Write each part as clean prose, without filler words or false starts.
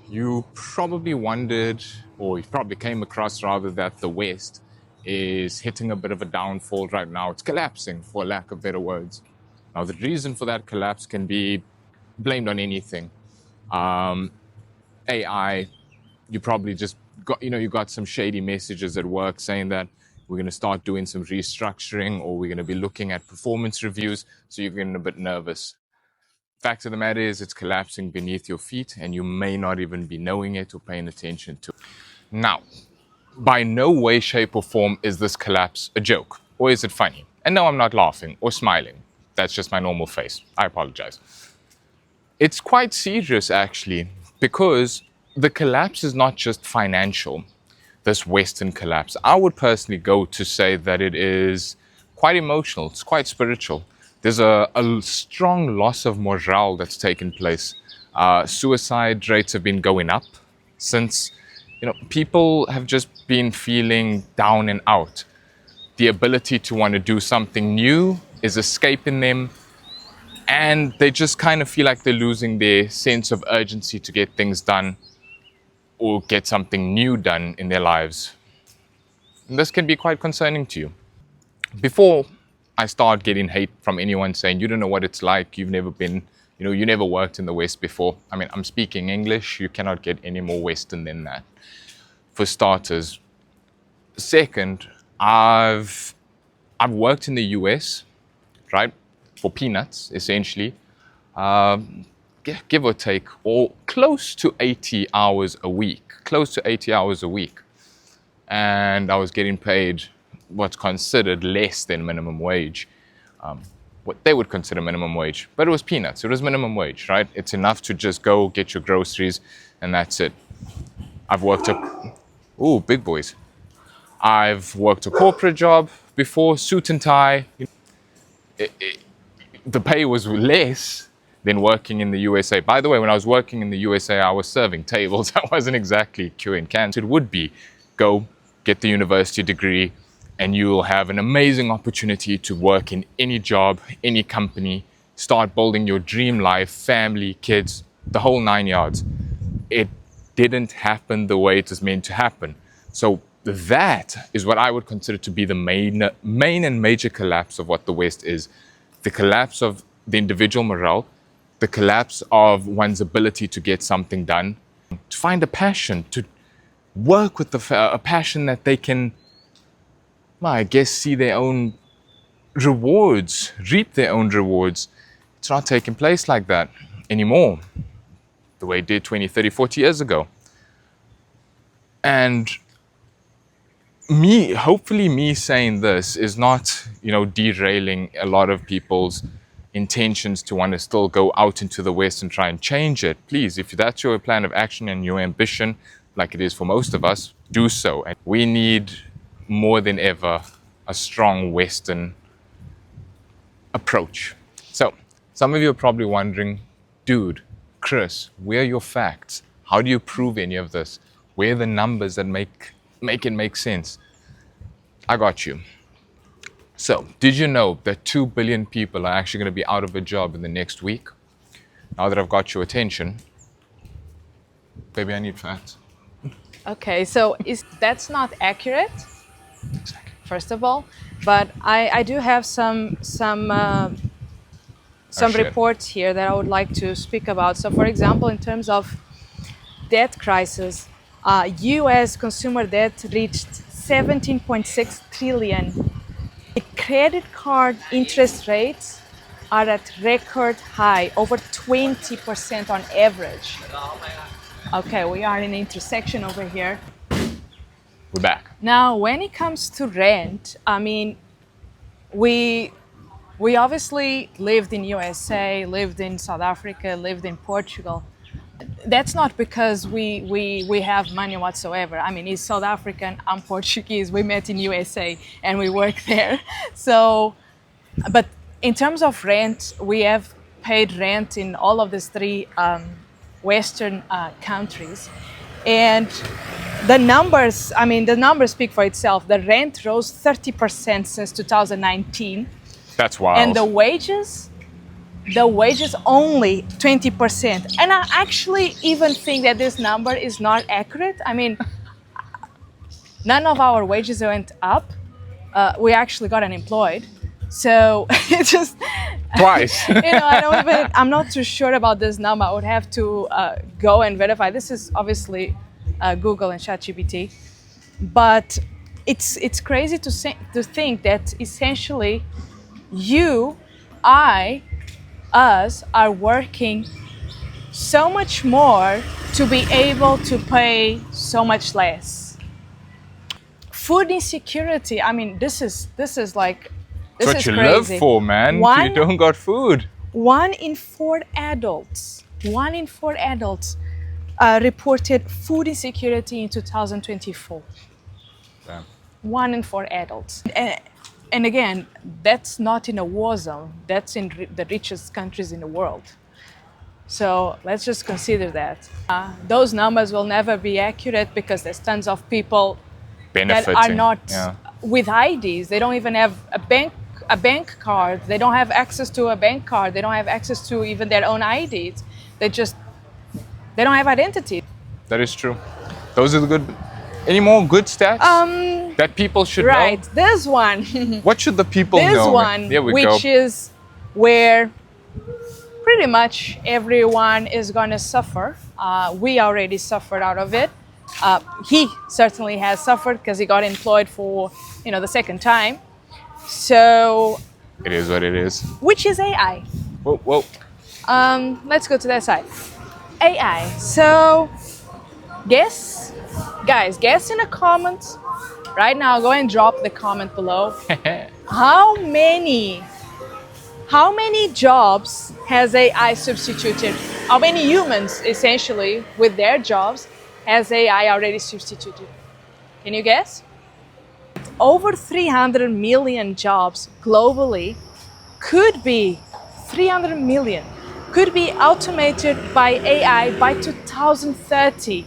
You probably wondered, or you probably came across rather, that the West is hitting a bit of a downfall right now. It's collapsing, for lack of better words. Now, the reason for that collapse can be blamed on anything. AI, you probably just got, you got some shady messages at work saying that we're going to start doing some restructuring or we're going to be looking at performance reviews. So you're getting a bit nervous. Fact of the matter is, it's collapsing beneath your feet, and you may not even be knowing it or paying attention to it. Now, by no way, shape, or form is this collapse a joke, or is it funny? And no, I'm not laughing or smiling. That's just my normal face. I apologize. It's quite serious, actually, because the collapse is not just financial, this Western collapse. I would personally go to say that it is quite emotional, it's quite spiritual. There's a strong loss of morale that's taken place. Suicide rates have been going up since, people have just been feeling down and out. The ability to want to do something new is escaping them, and they just kind of feel like they're losing their sense of urgency to get things done or get something new done in their lives. And this can be quite concerning to you. Before I start getting hate from anyone saying, you don't know what it's like, you've never been, you never worked in the West before. I mean, I'm speaking English, you cannot get any more Western than that, for starters. Second, I've worked in the US, right, for peanuts, essentially, give or take, or close to 80 hours a week, And I was getting paid what's considered less than minimum wage, what they would consider minimum wage. But it was peanuts, it was minimum wage, right? It's enough to just go get your groceries, and that's it. I've worked big boys. I've worked a corporate job before, suit and tie. The pay was less than working in the USA. By the way, when I was working in the USA, I was serving tables. I wasn't exactly queuing cans. It would be go get the university degree, and you will have an amazing opportunity to work in any job, any company, start building your dream life, family, kids, the whole 9 yards. It didn't happen the way it was meant to happen. So that is what I would consider to be the main and major collapse of what the West is. The collapse of the individual morale, the collapse of one's ability to get something done, to find a passion, to work with a passion that they can, see their own rewards, reap their own rewards. It's not taking place like that anymore, the way it did 20, 30, 40 years ago. And hopefully me saying this is not, derailing a lot of people's intentions to want to still go out into the West and try and change it. Please, if that's your plan of action and your ambition, like it is for most of us, do so. And we need more than ever a strong Western approach. So, some of you are probably wondering, dude, Chris, where are your facts? How do you prove any of this? Where are the numbers that make it make sense? I got you. So, did you know that 2 billion people are actually going to be out of a job in the next week? Now that I've got your attention, baby, I need facts. Okay, so that's not accurate, first of all, but I do have some reports here that I would like to speak about. So, for example, in terms of debt crisis, U.S. consumer debt reached 17.6 trillion. The credit card interest rates are at record high, over 20% on average. Okay, we are in the intersection over here. We're back. Now, when it comes to rent, I mean, we obviously lived in USA, lived in South Africa, lived in Portugal. That's not because we have money whatsoever. I mean, he's South African, I'm Portuguese, we met in USA and we work there. So, but in terms of rent, we have paid rent in all of these three Western countries. And the numbers speak for itself. The rent rose 30% since 2019. That's wild. And the wages the wages only 20%. And I actually even think that this number is not accurate. I mean, none of our wages went up. We actually got unemployed. So it just, Twice. I'm not too sure about this number. I would have to go and verify. This is obviously Google and ChatGPT. But it's crazy to think that essentially you, I, us are working so much more to be able to pay so much less. Food insecurity. I mean, this is like this That's is what you crazy. live for, man. One- You don't got food. 1 in 4 adults reported food insecurity in 2024. Damn. 1 in 4 adults. And again, that's not in a war zone. That's in the richest countries in the world. So let's just consider that. Those numbers will never be accurate because there's tons of people Benefiting. that are not Yeah. with IDs. They don't even have a bank card. They don't have access to a bank card. They don't have access to even their own IDs. They don't have identity. That is true. Those are the good. Any more good stats that people should Right, know? this one. What should the people This know? one, There we which go. is where pretty much everyone is going to suffer. We already suffered out of it. He certainly has suffered because he got employed for, the second time. So, It is what it is. which is AI. Whoa, whoa. Let's go to that side. AI. So, guess in the comments right now. Go and drop the comment below. How many jobs has AI substituted? How many humans, essentially, with their jobs, has AI already substituted? Can you guess? Over 300 million jobs globally could be automated by AI by 2030.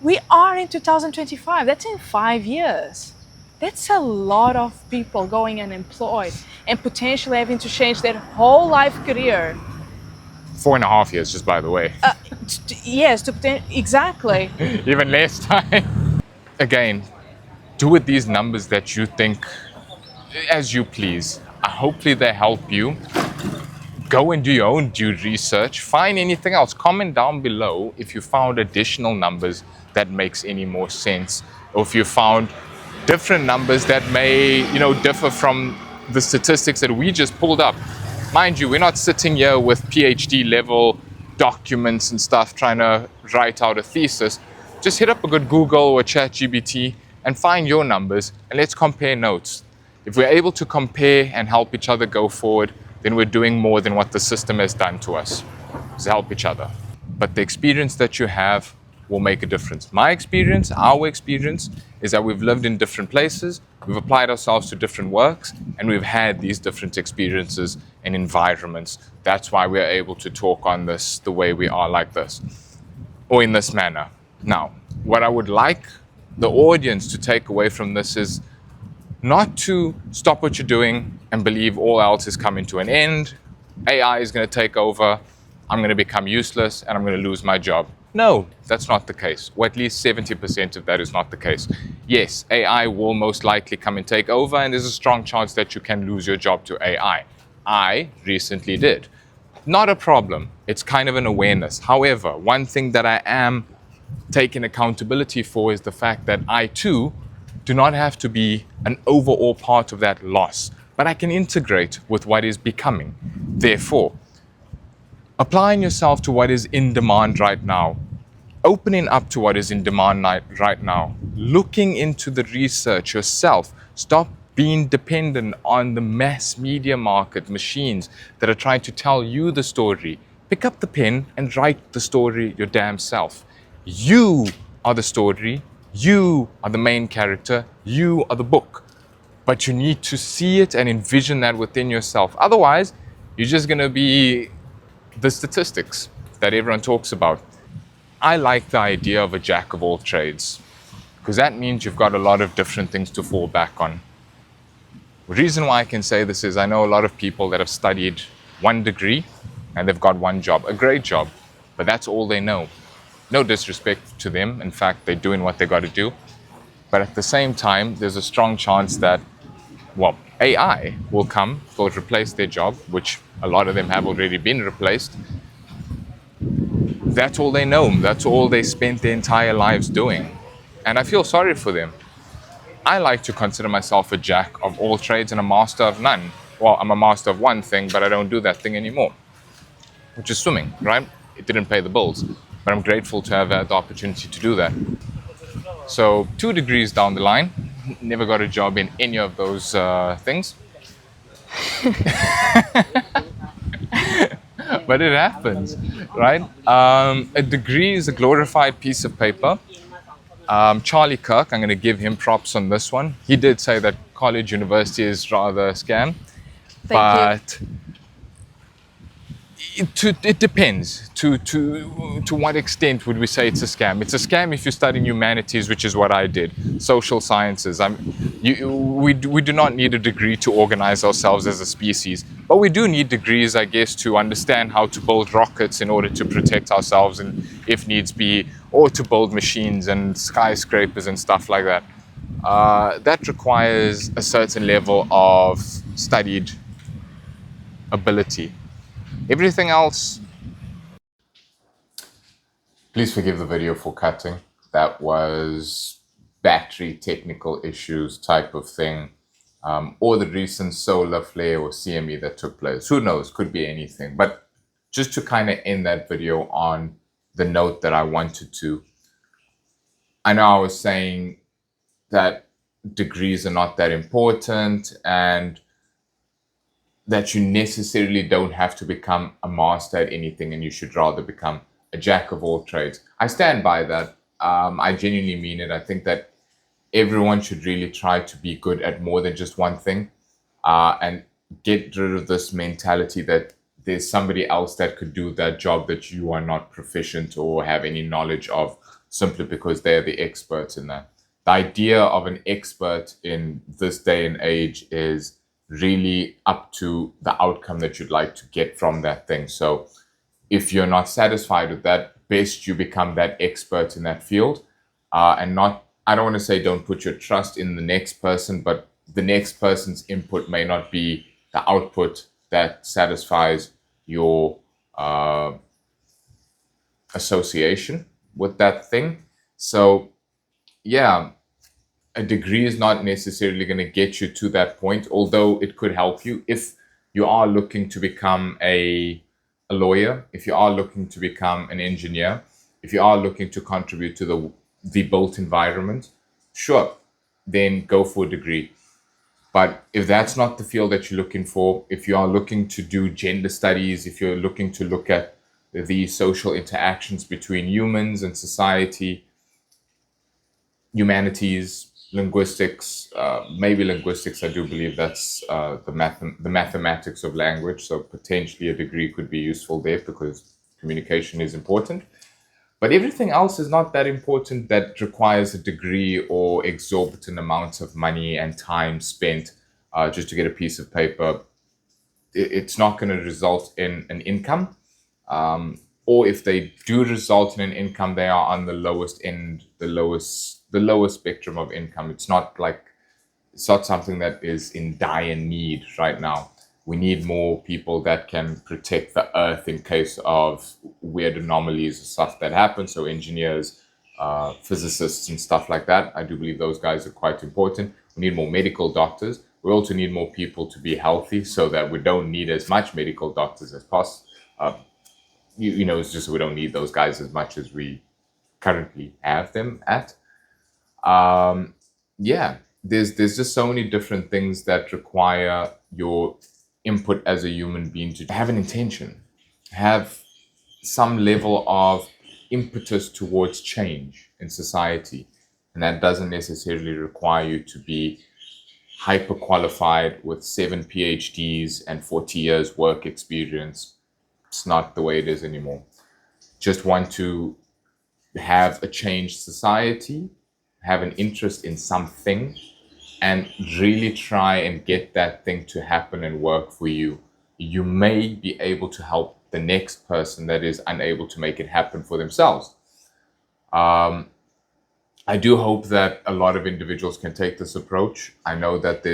We are in 2025. That's in 5 years. That's a lot of people going unemployed and potentially having to change their whole life career. 4.5 years, just by the way. Yes, exactly. Even less time. Again, do with these numbers that you think as you please. Hopefully they help you. Go and do your own due research. Find anything else. Comment down below if you found additional numbers that makes any more sense, or if you found different numbers that may, differ from the statistics that we just pulled up. Mind you, we're not sitting here with PhD level documents and stuff trying to write out a thesis. Just hit up a good Google or ChatGPT and find your numbers and let's compare notes. If we're able to compare and help each other go forward, then we're doing more than what the system has done to us. Is help each other. But the experience that you have will make a difference. My experience, our experience, is that we've lived in different places, we've applied ourselves to different works, and we've had these different experiences and environments. That's why we're able to talk on this the way we are, like this, or in this manner. Now, what I would like the audience to take away from this is not to stop what you're doing and believe all else is coming to an end. AI is going to take over, I'm going to become useless, and I'm going to lose my job. No, that's not the case. Or at least 70% of that is not the case. Yes, AI will most likely come and take over, and there's a strong chance that you can lose your job to AI. I recently did. Not a problem. It's kind of an awareness. However, one thing that I am taking accountability for is the fact that I too do not have to be an overall part of that loss, but I can integrate with what is becoming. Therefore, applying yourself to what is in demand right now, opening up to what is in demand right now, looking into the research yourself. Stop being dependent on the mass media market machines that are trying to tell you the story. Pick up the pen and write the story your damn self. You are the story. You are the main character. You are the book. But you need to see it and envision that within yourself. Otherwise, you're just going to be the statistics that everyone talks about. I like the idea of a jack of all trades because that means you've got a lot of different things to fall back on. The reason why I can say this is I know a lot of people that have studied one degree and they've got one job, a great job, but that's all they know. No disrespect to them. In fact, they're doing what they got to do. But at the same time, there's a strong chance that, well, AI will come, will replace their job, which a lot of them have already been replaced. That's all they know. That's all they spent their entire lives doing. And I feel sorry for them. I like to consider myself a jack of all trades and a master of none. Well, I'm a master of one thing, but I don't do that thing anymore, which is swimming, right? It didn't pay the bills, but I'm grateful to have had the opportunity to do that. So 2 degrees down the line, never got a job in any of those things. But it happens, right? A degree is a glorified piece of paper. Charlie Kirk, I'm going to give him props on this one. He did say that college, university is rather a scam. Thank you. It depends. To what extent would we say it's a scam? It's a scam if you're studying humanities, which is what I did. Social sciences. We do not need a degree to organize ourselves as a species, but we do need degrees, I guess, to understand how to build rockets in order to protect ourselves, and if needs be, or to build machines and skyscrapers and stuff like that. That requires a certain level of studied ability. Everything else, please forgive the video for cutting. That was battery technical issues type of thing, or the recent solar flare or CME that took place. Who knows? Could be anything. But just to kind of end that video on the note that I wanted to, I know I was saying that degrees are not that important and that you necessarily don't have to become a master at anything, and you should rather become a jack of all trades. I stand by that. I genuinely mean it. I think that everyone should really try to be good at more than just one thing, and get rid of this mentality that there's somebody else that could do that job that you are not proficient or have any knowledge of, simply because they're the experts in that. The idea of an expert in this day and age is really up to the outcome that you'd like to get from that thing. So if you're not satisfied with that, best you become that expert in that field, and not, I don't want to say don't put your trust in the next person, but the next person's input may not be the output that satisfies your association with that thing. So yeah, a degree is not necessarily going to get you to that point, although it could help you if you are looking to become a lawyer, if you are looking to become an engineer, if you are looking to contribute to the built environment. Sure, then go for a degree. But if that's not the field that you're looking for, if you are looking to do gender studies, if you're looking to look at the social interactions between humans and society, humanities, linguistics, maybe linguistics, I do believe that's the mathematics of language. So potentially a degree could be useful there because communication is important. But everything else is not that important that requires a degree or exorbitant amounts of money and time spent just to get a piece of paper. It's not going to result in an income. Or if they do result in an income, they are on the lowest end, the lowest spectrum of income. It's not something that is in dire need right now. We need more people that can protect the earth in case of weird anomalies or stuff that happen. So engineers, physicists and stuff like that. I do believe those guys are quite important. We need more medical doctors. We also need more people to be healthy so that we don't need as much medical doctors as possible. It's just we don't need those guys as much as we currently have them at. There's just so many different things that require your input as a human being to have an intention, have some level of impetus towards change in society. And that doesn't necessarily require you to be hyper qualified with 7 PhDs and 40 years work experience. It's not the way it is anymore. Just want to have a changed society, have an interest in something, and really try and get that thing to happen and work for you. you may be able to help the next person that is unable to make it happen for themselves. I do hope that a lot of individuals can take this approach. I know that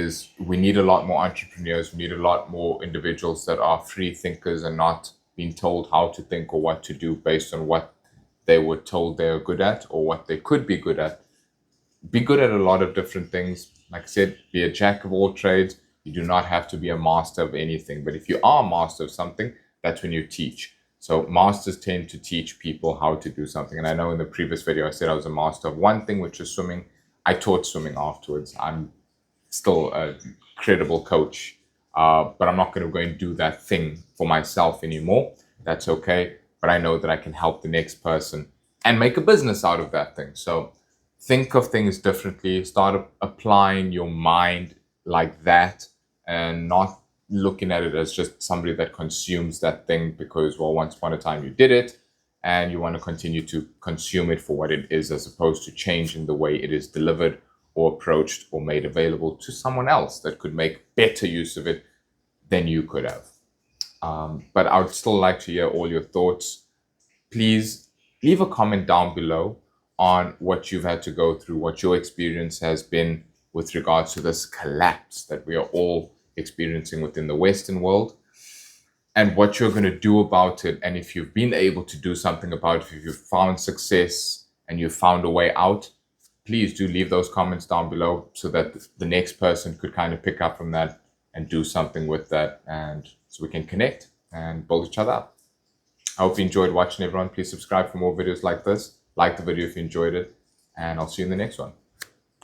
we need a lot more entrepreneurs, we need a lot more individuals that are free thinkers and not being told how to think or what to do based on what they were told they are good at or what they could be good at. Be good at a lot of different things. Like I said, be a jack of all trades. You do not have to be a master of anything. But if you are a master of something, that's when you teach. So masters tend to teach people how to do something. And I know in the previous video, I said I was a master of one thing, which is swimming. I taught swimming afterwards. I'm still a credible coach, but I'm not going to go and do that thing for myself anymore. That's okay. But I know that I can help the next person and make a business out of that thing. So think of things differently. Start applying your mind like that and not looking at it as just somebody that consumes that thing because, well, once upon a time you did it and you want to continue to consume it for what it is, as opposed to changing the way it is delivered or approached or made available to someone else that could make better use of it than you could have. But I would still like to hear all your thoughts. Please leave a comment down below on what you've had to go through, what your experience has been with regards to this collapse that we are all experiencing within the Western world, and what you're going to do about it. And if you've been able to do something about it, if you've found success and you've found a way out, please do leave those comments down below so that the next person could kind of pick up from that and do something with that, and so we can connect and build each other up. I hope you enjoyed watching, everyone. Please subscribe for more videos like this. Like the video if you enjoyed it, and I'll see you in the next one.